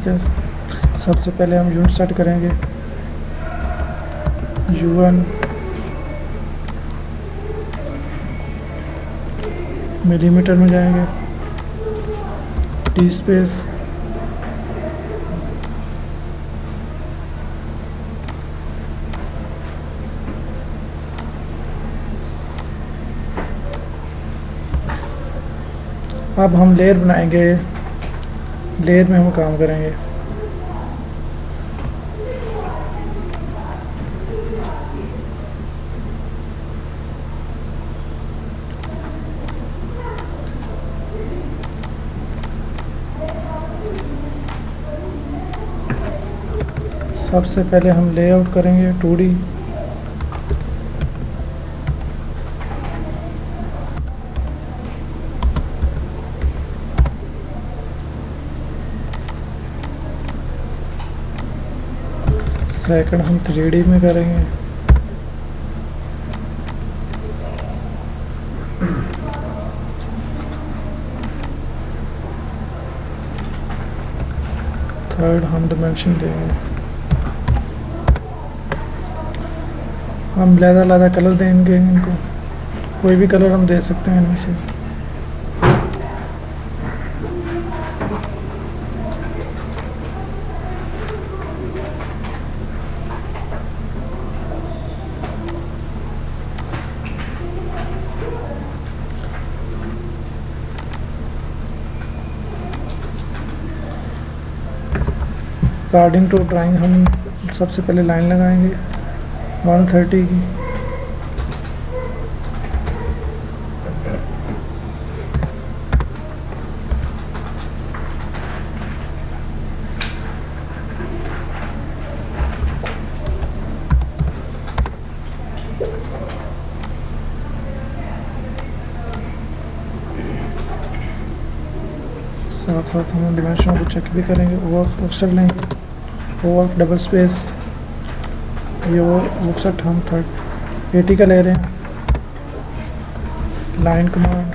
ठीक है, सबसे पहले हम यूनिट सेट करेंगे। UN मिलीमीटर में जाएंगे, टी स्पेस, अब हम लेयर बनाएंगे, लेयर में हम काम करेंगे। सबसे पहले हम लेआउट करेंगे 2D, सेकंड हम 3D में करेंगे। थर्ड हम डिमेंशन देंगे। हम लहदा कलर देंगे इनको, कोई भी कलर हम दे सकते हैं इनमें से। अकॉर्डिंग टू ड्राइंग हम सबसे पहले लाइन लगाएंगे 130 की, साथ साथ हम डिमेंशन को चेक भी करेंगे। ऑफसेट लेंगे, ओवर डबल स्पेस, ये ऑफसेट हम 80 का ले रहे हैं। लाइन कमांड,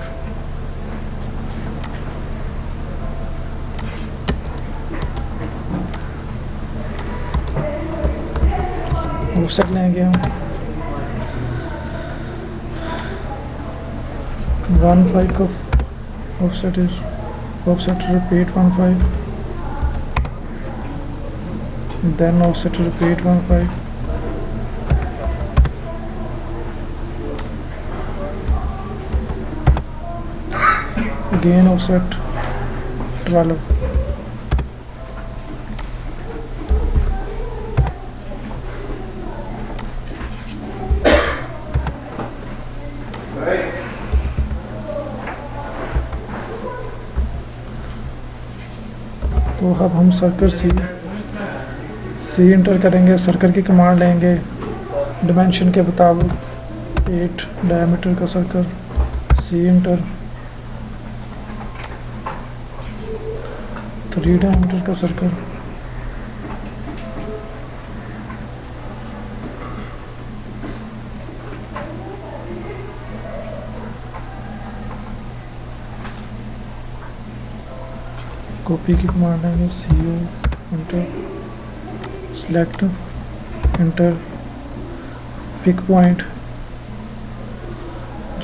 ऑफसेट लेंगे हम 15 का offset is offset repeat 15, then offset repeat 15, again offset 12, तो अब हम सर्कल सी इंटर करेंगे, सर्कल की कमांड लेंगे डिमेंशन के मुताबिक 8 डायमीटर का सर्कल, सी इंटर 3 डायमीटर का सर्कल, कॉपी की कमांड है CO enter select enter pick point,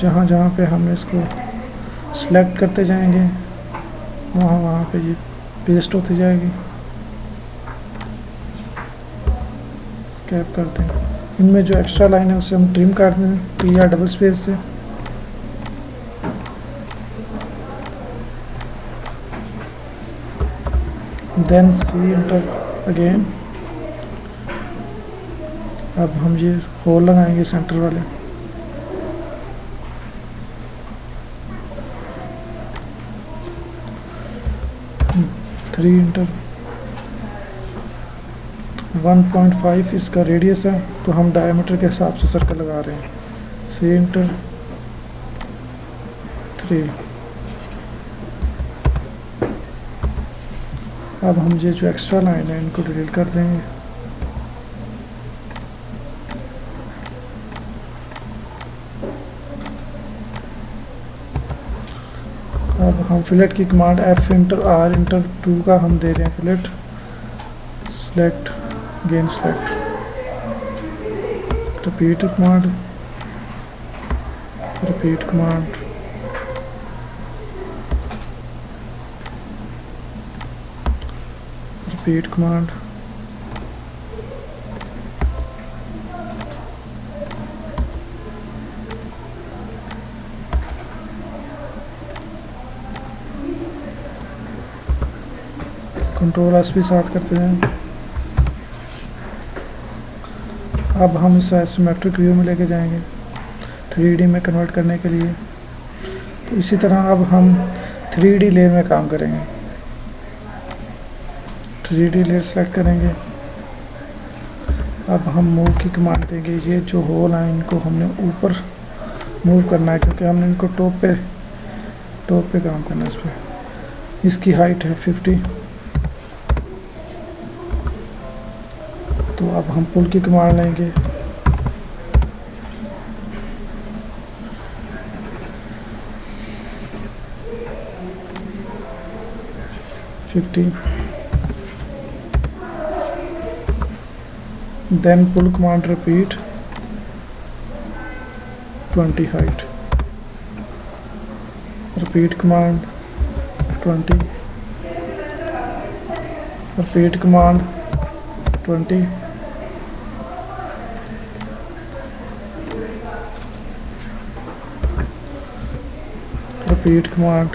जहाँ जहाँ पे हम इसको सेलेक्ट करते जाएंगे वहाँ पे ये पेस्ट होती जाएगी। स्कैप करते हैं, इनमें जो एक्स्ट्रा लाइन है उसे हम ट्रिम कर दें T या डबल स्पेस से। देन सी इंटर अगेन, अब हम ये होल लगाएंगे सेंटर वाले, थ्री इंटर 1.5 इसका रेडियस है, तो हम डायमीटर के हिसाब से सर्कल लगा रहे हैं। सी इंटर 3, अब हम ये जो एक्स्ट्रा लाइन है इनको डिलीट कर देंगे। अब हम फिलेट की command F inter R inter 2 का हम दे रहे हैं fillet select, again select, repeat command, repeat command, repeat command, control S भी साथ करते हैं। अब हम इसे एसिमेट्रिक व्यू में लेके जाएंगे 3D में कन्वर्ट करने के लिए। तो इसी तरह अब हम 3D लेयर में काम करेंगे। 3D लेयर सेलेक्ट करेंगे। अब हम मूव की कमांड देंगे। ये जो होल हैं इनको हमने ऊपर मूव करना है क्योंकि हमने इनको टॉप पे काम करना है। इस पर इसकी हाइट है 50। तो अब हम पुल की कमांड लेंगे। then pull command repeat 20 height, repeat command 20, repeat command 20, repeat command,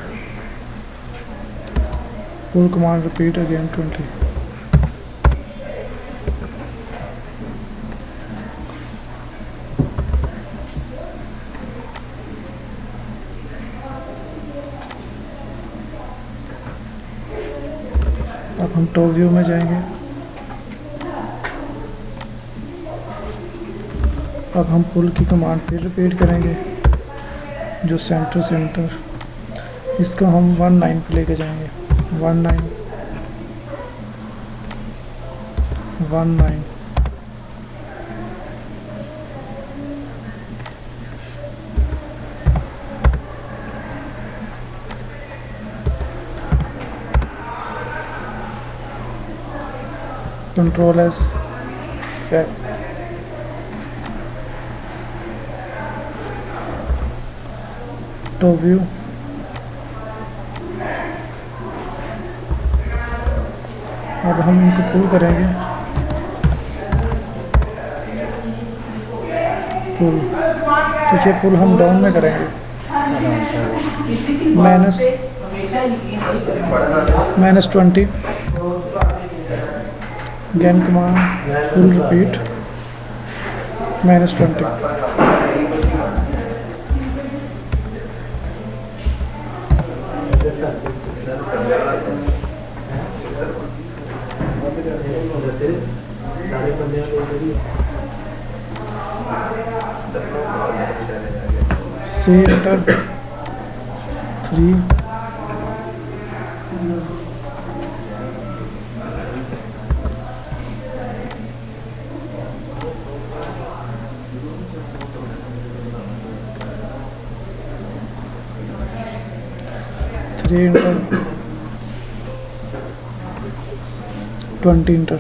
pull command repeat again 20. अब हम टॉप व्यू में जाएंगे। अब हम पुल की कमांड फिर रिपीट करेंगे। जो सेंटर इसको हम 19 पे लेके जाएंगे। 19 कंट्रोल एस स्कैप, टॉप व्यू, अब हम इनको पुल करेंगे। पुल तो ये पुल हम डाउन में करेंगे। -20 again command pull repeat -20. C enter 3 enter 20 enter।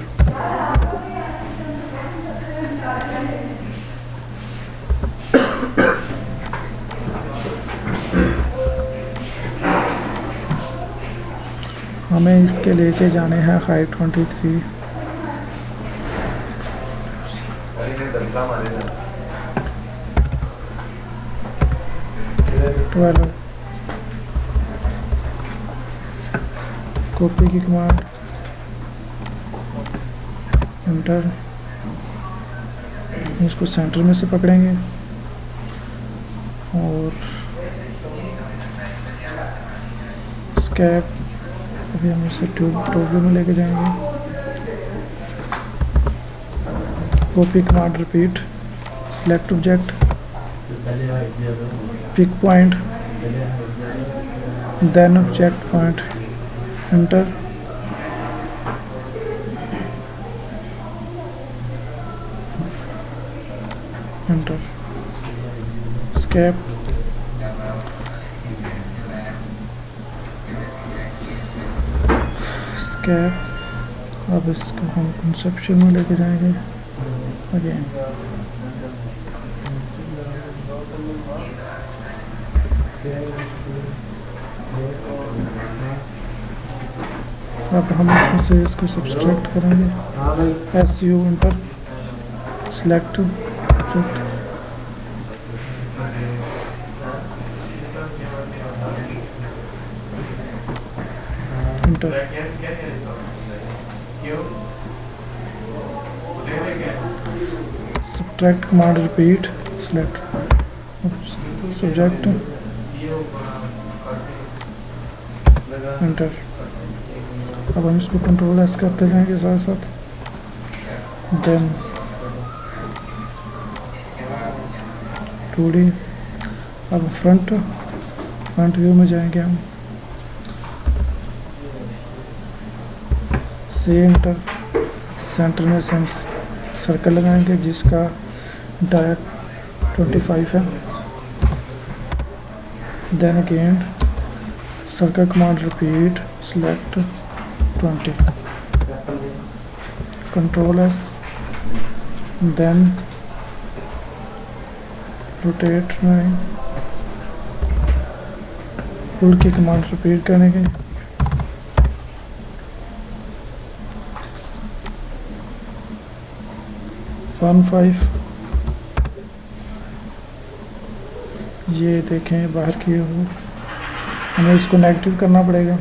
हमें इसके लेके जाने हैं हाइट 23। कॉपी की कमांड एंटर, इसको सेंटर में से पकड़ेंगे और स्कैप अभी हम इसे टॉप में लेके जाएंगे। Copy command repeat, select object, pick point, then object point, enter, enter, escape, अब इसको हम कंसेप्शन में लेके जाएंगे अगेन। अब हम इसमें से इसको सब्सट्रैक्ट करेंगे। SU inter select inter subtract command repeat select subject inter. अब हम इसको कंट्रोल एस करते जाएंगे साथ साथ। Then 2D। अब फ्रंट व्यू में जाएंगे हम। से इंटर सेंटर में से हम सर्कल लगाएंगे जिसका डायरेक्ट 25 है। Then again circle command repeat select 20 control S then rotate 9 pull की कमांड रिपीट करेंगे। वन 5 ये देखें बाहर किए हुए, हमें इसको नेगेटिव करना पड़ेगा।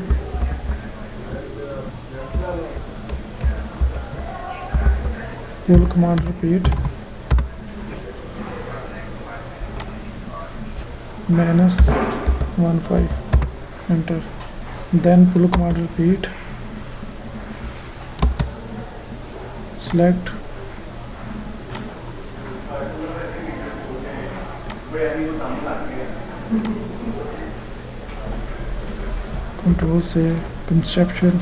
पुल कमांड रिपीट -15 एंटर। देन पुल कमांड रिपीट सेलेक्ट कंट्रोल से कंसेप्शन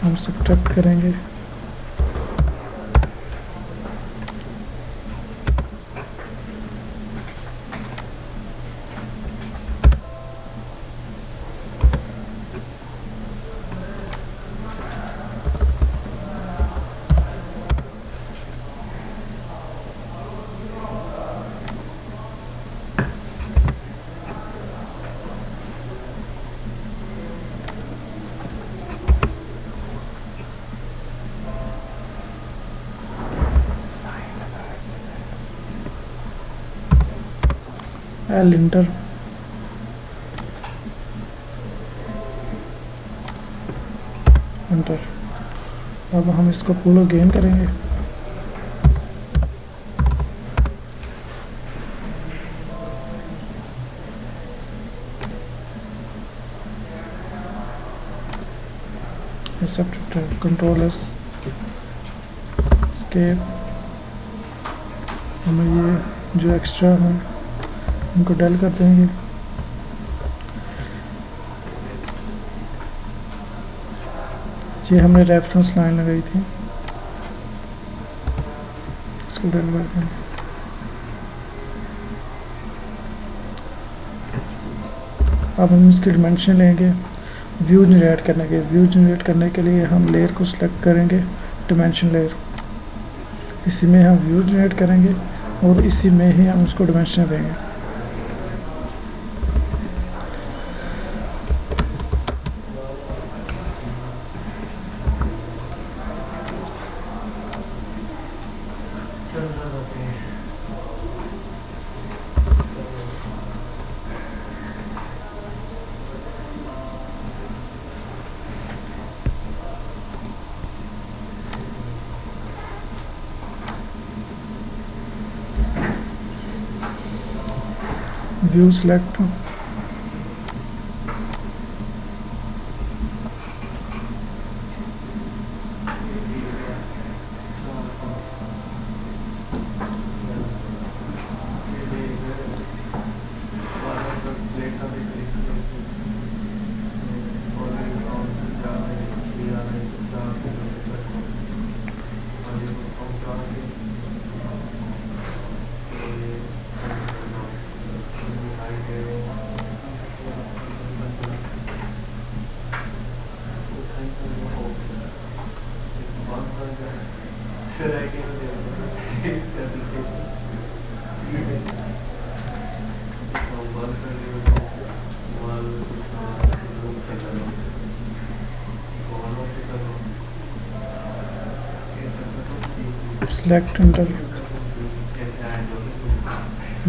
हम सब्ट्रैक्ट करेंगे। L inter inter. अब हम इसको पुल गेन करेंगे। Control S escape. हमें ये जो एक्स्ट्रा है इनको डेल कर देंगे। ये हमने रेफरेंस लाइन लगाई थी, इसको डेल कर देंगे। अब हम इसकी डिमेंशन लेंगे व्यू जनरेट करने के। व्यू जनरेट करने के लिए हम लेयर को सिलेक्ट करेंगे, डिमेंशन लेयर, इसी में हम व्यू जनरेट करेंगे और इसी में ही हम उसको डिमेंशन देंगे। View select select under,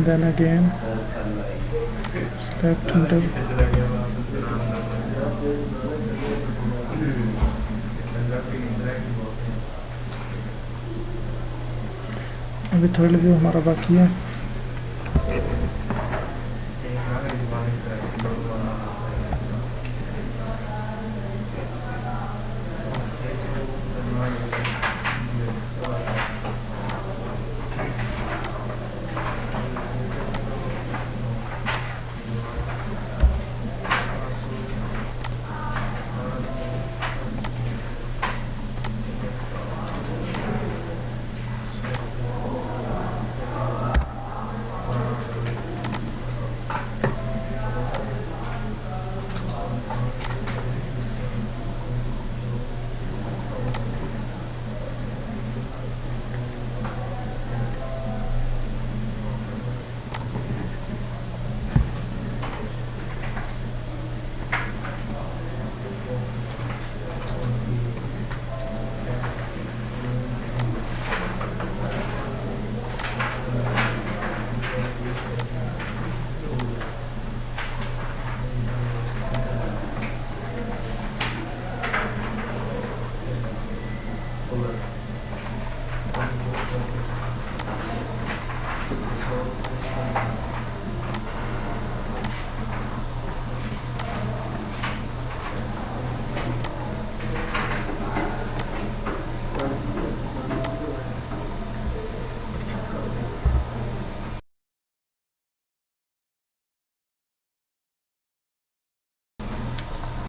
then again select under, अभी थर्ड व्यू हमारा बाकी है।